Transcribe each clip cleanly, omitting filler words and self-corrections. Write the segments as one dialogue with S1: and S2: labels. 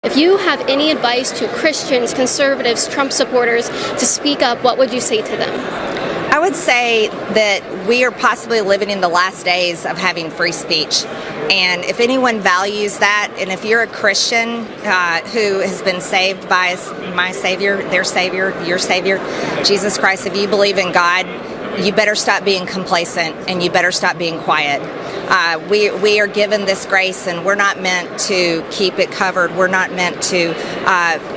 S1: If you have any advice to Christians, conservatives, Trump supporters to speak up, what would you say to them?
S2: I would say that we are possibly living in the last days of having free speech. And if anyone values that, and if you're a Christian who has been saved by my Savior, their Savior, your Savior, Jesus Christ, if you believe in God, you better stop being complacent and you better stop being quiet. We are given this grace, and we're not meant to keep it covered. We're not meant to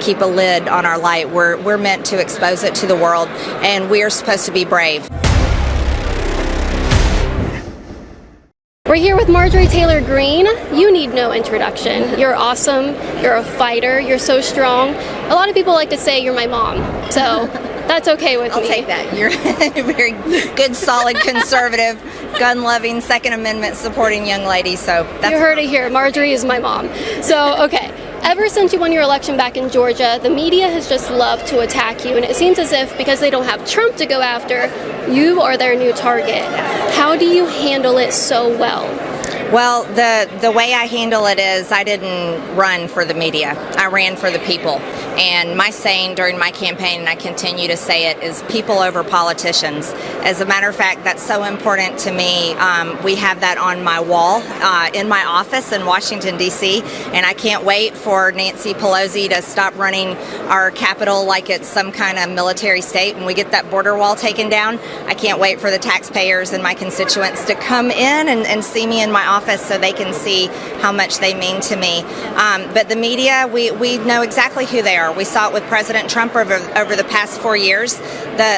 S2: keep a lid on our light. We're meant to expose it to the world, and we are supposed to be brave.
S1: We're here with Marjorie Taylor Greene. You need no introduction. You're awesome. You're a fighter. You're so strong. A lot of people like to say you're my mom, so that's okay with me.
S2: I'll take that. You're a very good, solid, conservative, gun-loving, Second Amendment supporting young lady. So that's
S1: you heard it here. Marjorie is my mom. So, okay. Ever since you won your election back in Georgia, the media has just loved to attack you, and it seems as if because they don't have Trump to go after, you are their new target. How do you handle it so well?
S2: Well, the way I handle it is I didn't run for the media. I ran for the people. And my saying during my campaign, and I continue to say it, is people over politicians. As a matter of fact, that's so important to me. We have that on my wall in my office in Washington, D.C., and I can't wait for Nancy Pelosi to stop running our Capitol like it's some kind of military state and we get that border wall taken down. I can't wait for the taxpayers and my constituents to come in and see me in my office so they can see how much they mean to me. But the media, we know exactly who they are. We saw it with President Trump over the past 4 years.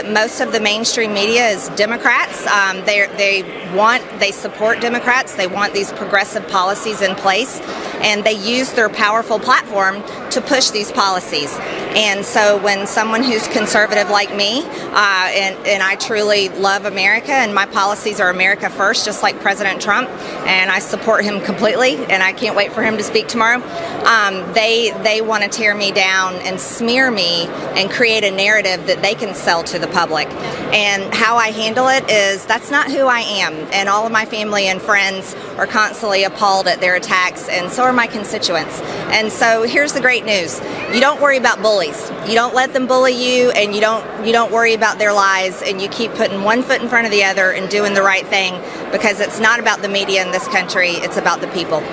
S2: Most of the mainstream media is Democrats. They support Democrats. They want these progressive policies in place, and they use their powerful platform to push these policies. And so when someone who's conservative like me, and I truly love America, and my policies are America first, just like President Trump, and I support him completely, and I can't wait for him to speak tomorrow, they want to tear me down and smear me and create a narrative that they can sell to the public. And how I handle it is that's not who I am, and all of my family and friends are constantly appalled at their attacks, and so are my constituents. And so here's the great news. You don't worry about bullies. You don't let them bully you, and you don't worry about their lies, and you keep putting one foot in front of the other and doing the right thing, because it's not about the media in this country, it's about the people.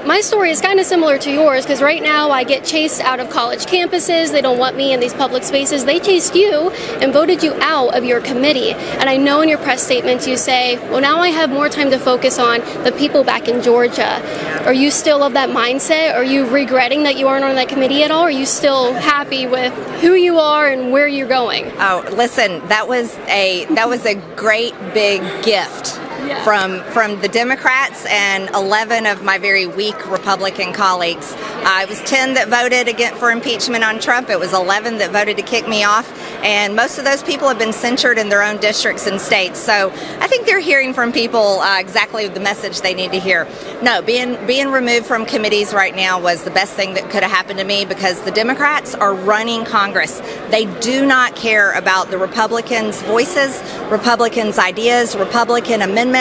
S1: My story is kind of similar to yours, because right now I get chased out of college campuses. They don't want me in these public spaces. They chased you and voted you out of your committee. And I know in your press statements you say, well, now I have more time to focus on the people back in Georgia. Are you still of that mindset? Are you regretting that you aren't on that committee at all? Or are you still happy with who you are and where you're going?
S2: Oh, listen, that was a great big gift. Yeah. From the Democrats and 11 of my very weak Republican colleagues. It was 10 that voted for impeachment on Trump. It was 11 that voted to kick me off. And most of those people have been censured in their own districts and states. So I think they're hearing from people exactly the message they need to hear. No, being removed from committees right now was the best thing that could have happened to me, because the Democrats are running Congress. They do not care about the Republicans' voices, Republicans' ideas, Republican amendments,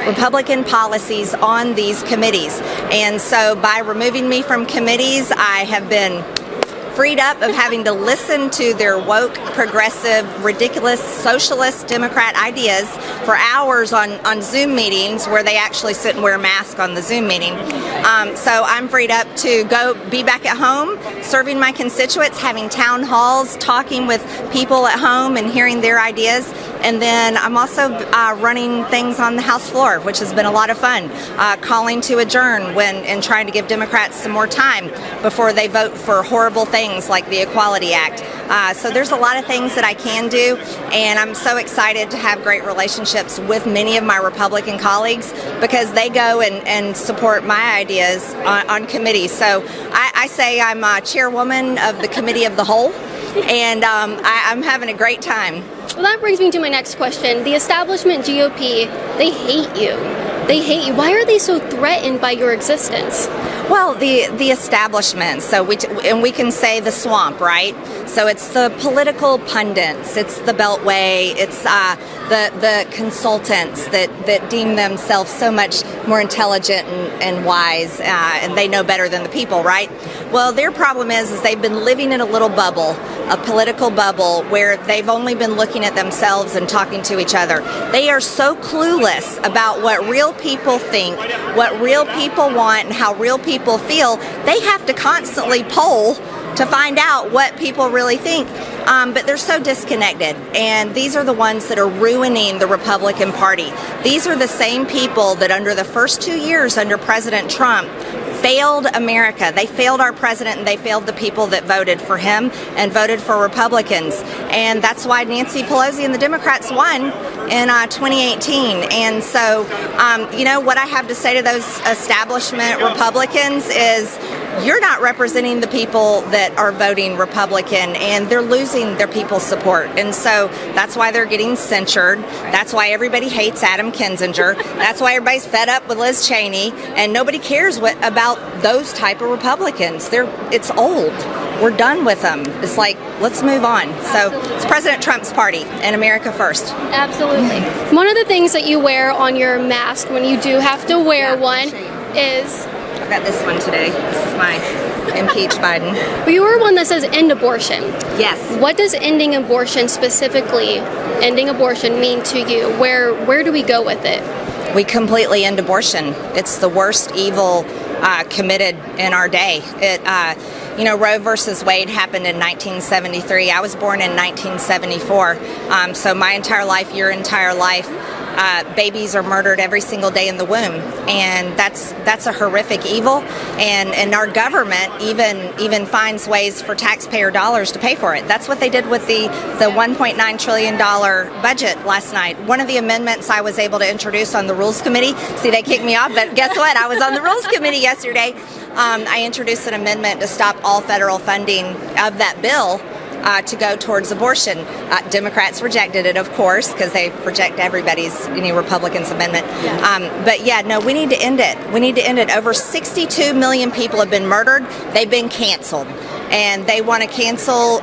S2: Republican policies on these committees. And so by removing me from committees, I have been freed up of having to listen to their woke, progressive, ridiculous, socialist, Democrat ideas for hours on Zoom meetings where they actually sit and wear a mask on the Zoom meeting. So I'm freed up to go be back at home, serving my constituents, having town halls, talking with people at home and hearing their ideas. And then I'm also running things on the House floor, which has been a lot of fun, calling to adjourn and trying to give Democrats some more time before they vote for horrible things like the Equality Act. So there's a lot of things that I can do, and I'm so excited to have great relationships with many of my Republican colleagues, because they go and support my ideas on committees. So I say I'm chairwoman of the Committee of the Whole, and I'm having a great time.
S1: Well, that brings me to my next question. The establishment GOP, they hate you. They hate you. Why are they so threatened by your existence?
S2: Well, the establishment. So we can say the swamp, right? So it's the political pundits, it's the Beltway, it's the consultants that deem themselves so much more intelligent and wise, and they know better than the people, right? Well, their problem is they've been living in a little bubble, a political bubble, where they've only been looking at themselves and talking to each other. They are so clueless about what real people think, what real people want, and how real people feel. They have to constantly poll to find out what people really think. But they're so disconnected, and these are the ones that are ruining the Republican Party. These are the same people that under the first 2 years under President Trump failed America. They failed our president, and they failed the people that voted for him and voted for Republicans. And that's why Nancy Pelosi and the Democrats won in 2018. And so, what I have to say to those establishment Republicans is, you're not representing the people that are voting Republican, and they're losing their people's support. And so that's why they're getting censured. That's why everybody hates Adam Kinzinger. That's why everybody's fed up with Liz Cheney, and nobody cares about those type of Republicans. It's old. We're done with them. It's like, let's move on. So it's President Trump's party and America first.
S1: Absolutely. One of the things that you wear on your mask when you do have to wear one is...
S2: I've got this one today. This is my impeach Biden.
S1: But you wear one that says end abortion.
S2: Yes.
S1: What does ending abortion specifically, ending abortion, mean to you? Where do we go with it?
S2: We completely end abortion. It's the worst evil committed in our day. Roe versus Wade happened in 1973. I was born in 1974. So my entire life, your entire life, babies are murdered every single day in the womb, and that's a horrific evil. And our government even finds ways for taxpayer dollars to pay for it. That's what they did with the $1.9 trillion budget last night. One of the amendments I was able to introduce on the Rules Committee. See, they kicked me off, but guess what? I was on the Rules Committee yesterday. I introduced an amendment to stop all federal funding of that bill to go towards abortion. Democrats rejected it, of course, because they reject everybody's, Republicans' amendment. Yeah. We need to end it. We need to end it. Over 62 million people have been murdered. They've been canceled. And they want to cancel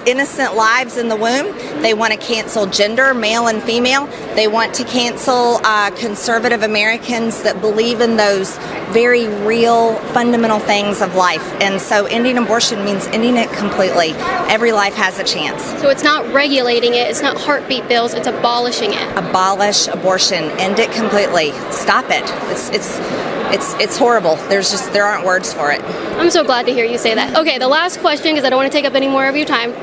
S2: innocent lives in the womb. They want to cancel gender, male and female. They want to cancel conservative Americans that believe in those very real, fundamental things of life. And so ending abortion means ending it completely. Every life has a chance.
S1: So it's not regulating it. It's not heartbeat bills. It's abolishing it.
S2: Abolish abortion. End it completely. Stop it. It's horrible. There aren't words for it.
S1: I'm so glad to hear you say that. Okay, the last question, because I don't want to take up any more of your time.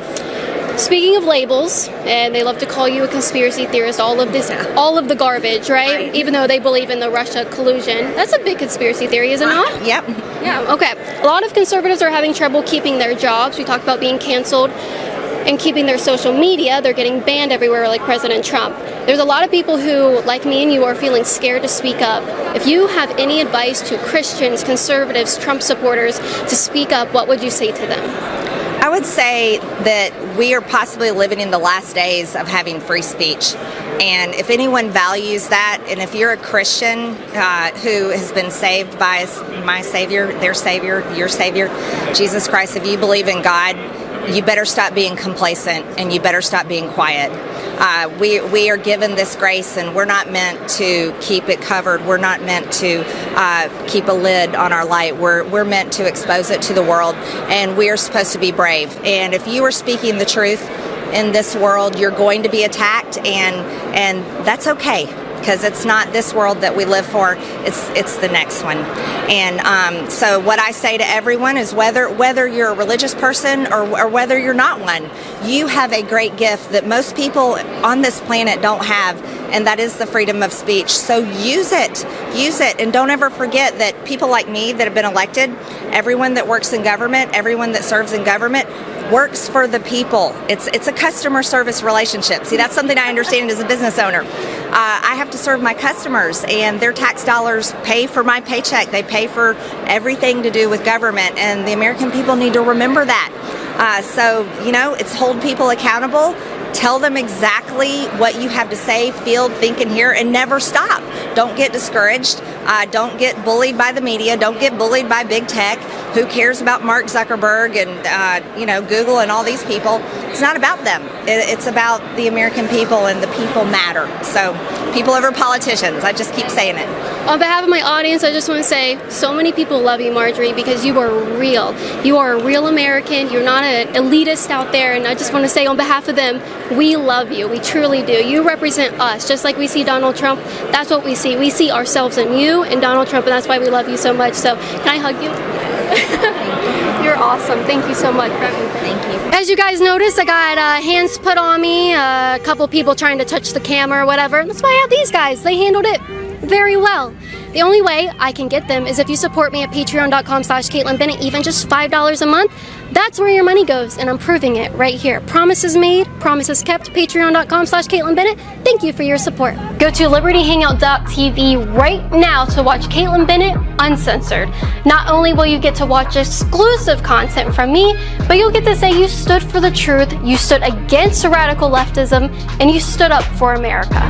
S1: Speaking of labels, and they love to call you a conspiracy theorist, all of the garbage, right? Even though they believe in the Russia collusion. That's a big conspiracy theory, is it not?
S2: Yep.
S1: Yeah, okay. A lot of conservatives are having trouble keeping their jobs. We talked about being canceled and keeping their social media. They're getting banned everywhere like President Trump. There's a lot of people who, like me and you, are feeling scared to speak up. If you have any advice to Christians, conservatives, Trump supporters to speak up, what would you say to them?
S2: I would say that we are possibly living in the last days of having free speech. And if anyone values that, and if you're a Christian who has been saved by my Savior, their Savior, your Savior, Jesus Christ, if you believe in God, you better stop being complacent and you better stop being quiet. We are given this grace, and we're not meant to keep it covered. We're not meant to keep a lid on our light. We're meant to expose it to the world, and we are supposed to be brave. And if you are speaking the truth in this world, you're going to be attacked, and that's okay, because it's not this world that we live for, it's the next one. And so what I say to everyone is whether you're a religious person or whether you're not one, you have a great gift that most people on this planet don't have, and that is the freedom of speech. So use it, and don't ever forget that people like me that have been elected, everyone that works in government, everyone that serves in government, works for the people. It's a customer service relationship. See, that's something I understand as a business owner. I have to serve my customers, and their tax dollars pay for my paycheck. They pay for everything to do with government, and the American people need to remember that. So, it's hold people accountable. Tell them exactly what you have to say, feel, think, and hear, and never stop. Don't get discouraged. Don't get bullied by the media. Don't get bullied by big tech. Who cares about Mark Zuckerberg and Google and all these people? It's not about them. It's about the American people, and the people matter. So people over politicians. I just keep saying it.
S1: On behalf of my audience, I just want to say so many people love you, Marjorie, because you are real. You are a real American. You're not an elitist out there, and I just want to say on behalf of them, we love you. We truly do. You represent us, just like we see Donald Trump. That's what we see. We see ourselves in you and Donald Trump, and that's why we love you so much. So can I hug you? You're awesome. Thank you so much for everything.
S2: Thank you.
S1: As you guys noticed, I got hands put on me, a couple people trying to touch the camera or whatever. That's why I have these guys. They handled it very well. The only way I can get them is if you support me at patreon.com/Kaitlin Bennett, even just $5 a month. That's where your money goes, and I'm proving it right here. Promises made, promises kept. Patreon.com/Kaitlin Bennett. Thank you for your support. Go to libertyhangout.tv right now to watch Kaitlin Bennett Uncensored. Not only will you get to watch exclusive content from me, but you'll get to say you stood for the truth, you stood against radical leftism, and you stood up for America.